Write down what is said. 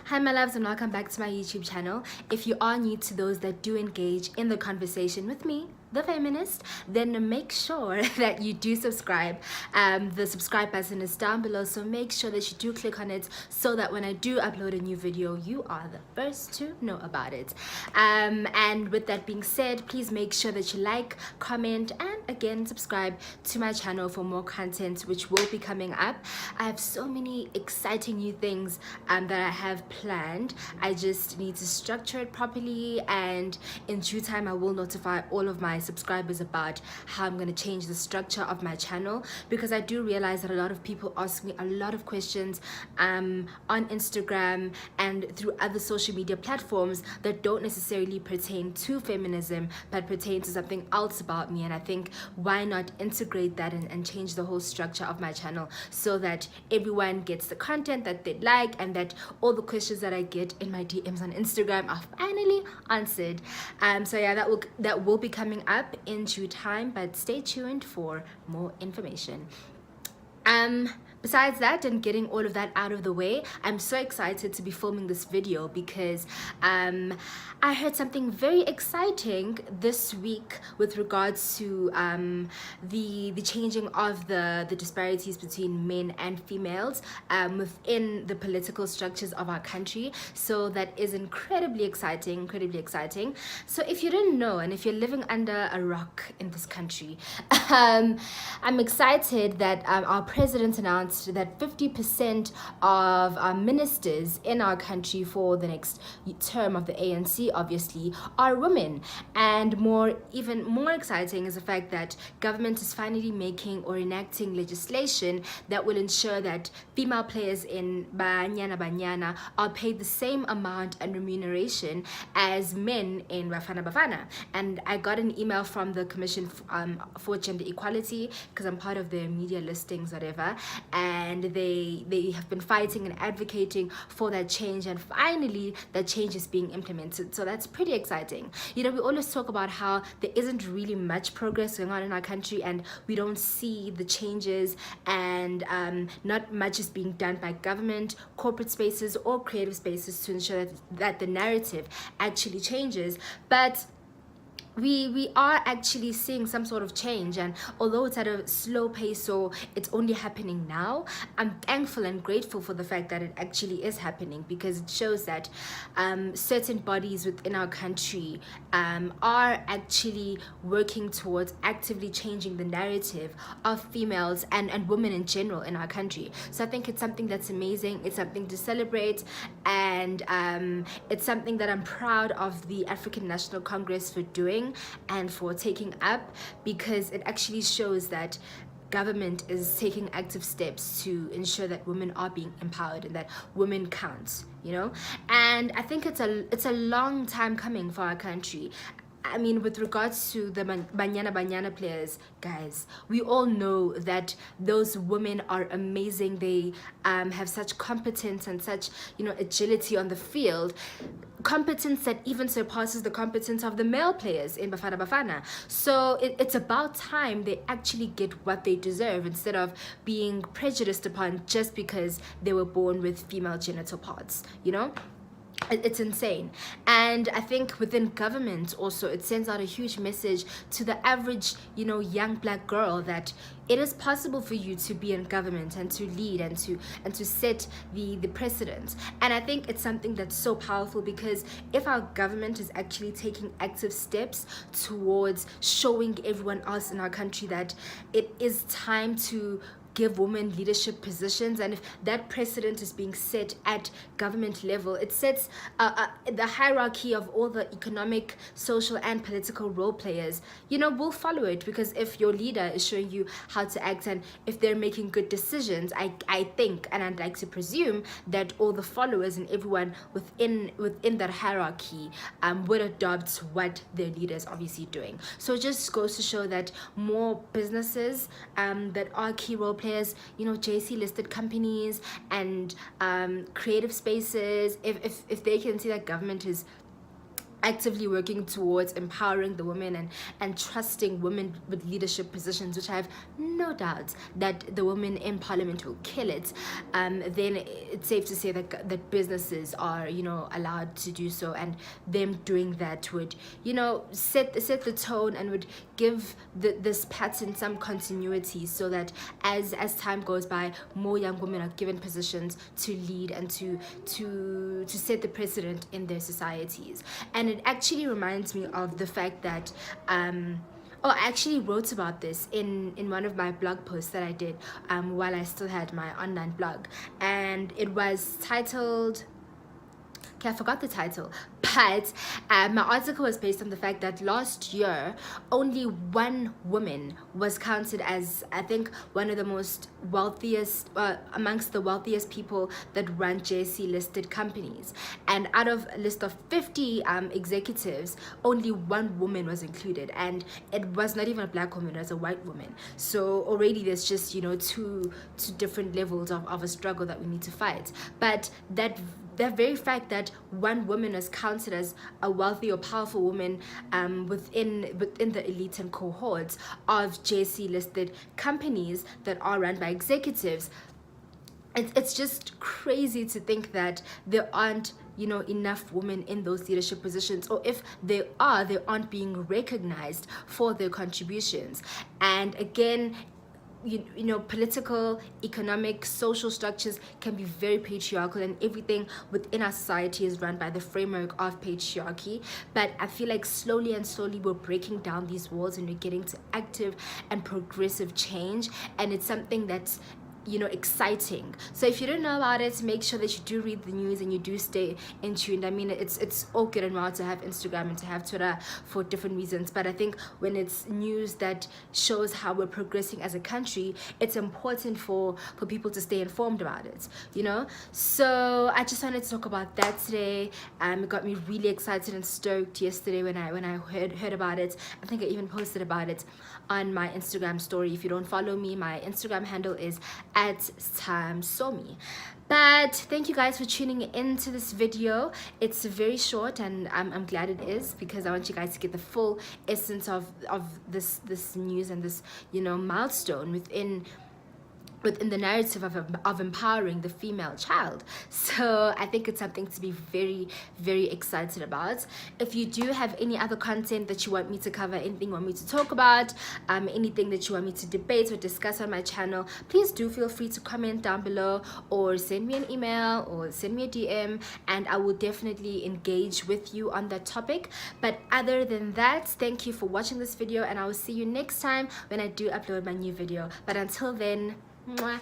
Hi my loves and welcome back to my YouTube channel. If you are new to those that do engage in the conversation with me, the feminist, then make sure that you do subscribe. The subscribe button is down below, so make sure that you do click on it so that when I do upload a new video, you are the first to know about it. And with that being said, please make sure that you like, comment, and again subscribe to my channel for more content which will be coming up. I have so many exciting new things that I have planned. I just need to structure it properly, and in due time I will notify all of my subscribers about how I'm going to change the structure of my channel, because I do realize that a lot of people ask me a lot of questions on Instagram and through other social media platforms that don't necessarily pertain to feminism but pertain to something else about me. And I think, why not integrate that and change the whole structure of my channel so that everyone gets the content that they like, and that all the questions that I get in my DMs on Instagram are finally answered. So yeah, that will be coming up in due time, but stay tuned for more information. Besides that, and getting all of that out of the way, I'm so excited to be filming this video because I heard something very exciting this week with regards to the changing of the disparities between men and females within the political structures of our country. So that is incredibly exciting, So if you didn't know, and if you're living under a rock in this country, I'm excited that our president announced that 50% of ministers in our country for the next term of the ANC obviously are women. And even more exciting is the fact that government is finally making or enacting legislation that will ensure that female players in Banyana are paid the same amount and remuneration as men in Bafana Bafana. And I got an email from the Commission for Gender Equality, because I'm part of their media listings, whatever, and they have been fighting and advocating for that change, and finally that change is being implemented. So that's pretty exciting. You know, we always talk about how there isn't really much progress going on in our country, and we don't see the changes, and not much is being done by government, corporate spaces, or creative spaces to ensure that the narrative actually changes. But we are actually seeing some sort of change, and although it's at a slow pace, so it's only happening now, I'm thankful and grateful for the fact that it actually is happening, because it shows that certain bodies within our country are actually working towards actively changing the narrative of females and women in general in our country. So I think it's something that's amazing, it's something to celebrate, and it's something that I'm proud of the African National Congress for doing and for taking up, because it actually shows that government is taking active steps to ensure that women are being empowered and that women count, you know. And I think it's a long time coming for our country. I mean, with regards to the Banyana players, guys, we all know that those women are amazing. They have such competence and such, you know, agility on the field, competence that even surpasses the competence of the male players in Bafana Bafana. So it's about time they actually get what they deserve, instead of being prejudiced upon just because they were born with female genital parts, you know. It's insane. And I think within government also, it sends out a huge message to the average, you know, young black girl that it is possible for you to be in government and to lead and to set the precedent. And I think it's something that's so powerful, because if our government is actually taking active steps towards showing everyone else in our country that it is time to give women leadership positions, and if that precedent is being set at government level, it sets the hierarchy of all the economic, social, and political role players, you know, will follow it. Because if your leader is showing you how to act, and if they're making good decisions, I think, and I'd like to presume, that all the followers and everyone within that hierarchy would adopt what their leader is obviously doing. So it just goes to show that more businesses that are key role players, you know, JC listed companies and creative spaces, if they can see that government is actively working towards empowering the women and trusting women with leadership positions, which I have no doubt that the women in parliament will kill it, then it's safe to say that businesses are, you know, allowed to do so, and them doing that would, you know, set the tone and would give this pattern some continuity, so that as time goes by, more young women are given positions to lead and to set the precedent in their societies. And it actually reminds me of the fact that I actually wrote about this in one of my blog posts that I did while I still had my online blog, and it was titled, okay, I forgot the title, but my article was based on the fact that last year only one woman was counted as, I think, one of the most wealthiest, amongst the wealthiest people that run JSE listed companies, and out of a list of 50 executives, only one woman was included, and it was not even a black woman, it was a white woman. So already there's just, you know, two different levels of a struggle that we need to fight. But that very fact that one woman is counted as a wealthy or powerful woman within the elite and cohorts of JSE listed companies that are run by executives, it's just crazy to think that there aren't, you know, enough women in those leadership positions, or if they aren't being recognized for their contributions. And again, you know, political, economic, social structures can be very patriarchal, and everything within our society is run by the framework of patriarchy. But I feel like slowly we're breaking down these walls, and we're getting to active and progressive change, and it's something that's, you know, exciting. So if you don't know about it, make sure that you do read the news and you do stay in tune. I mean, it's all good and well to have Instagram and to have Twitter for different reasons, but I think when it's news that shows how we're progressing as a country, it's important for people to stay informed about it, you know. So I just wanted to talk about that today. It got me really excited and stoked yesterday when I heard about it. I think I even posted about it on my Instagram story. If you don't follow me, my Instagram handle is at Stha Msomi. But thank you guys for tuning into this video. It's very short, and I'm glad it is, because I want you guys to get the full essence of this news and this, you know, milestone within the narrative of empowering the female child. So I think it's something to be very, very excited about. If you do have any other content that you want me to cover, anything you want me to talk about, anything that you want me to debate or discuss on my channel, please do feel free to comment down below, or send me an email, or send me a DM, and I will definitely engage with you on that topic. But other than that, thank you for watching this video, and I will see you next time when I do upload my new video. But until then, mwah.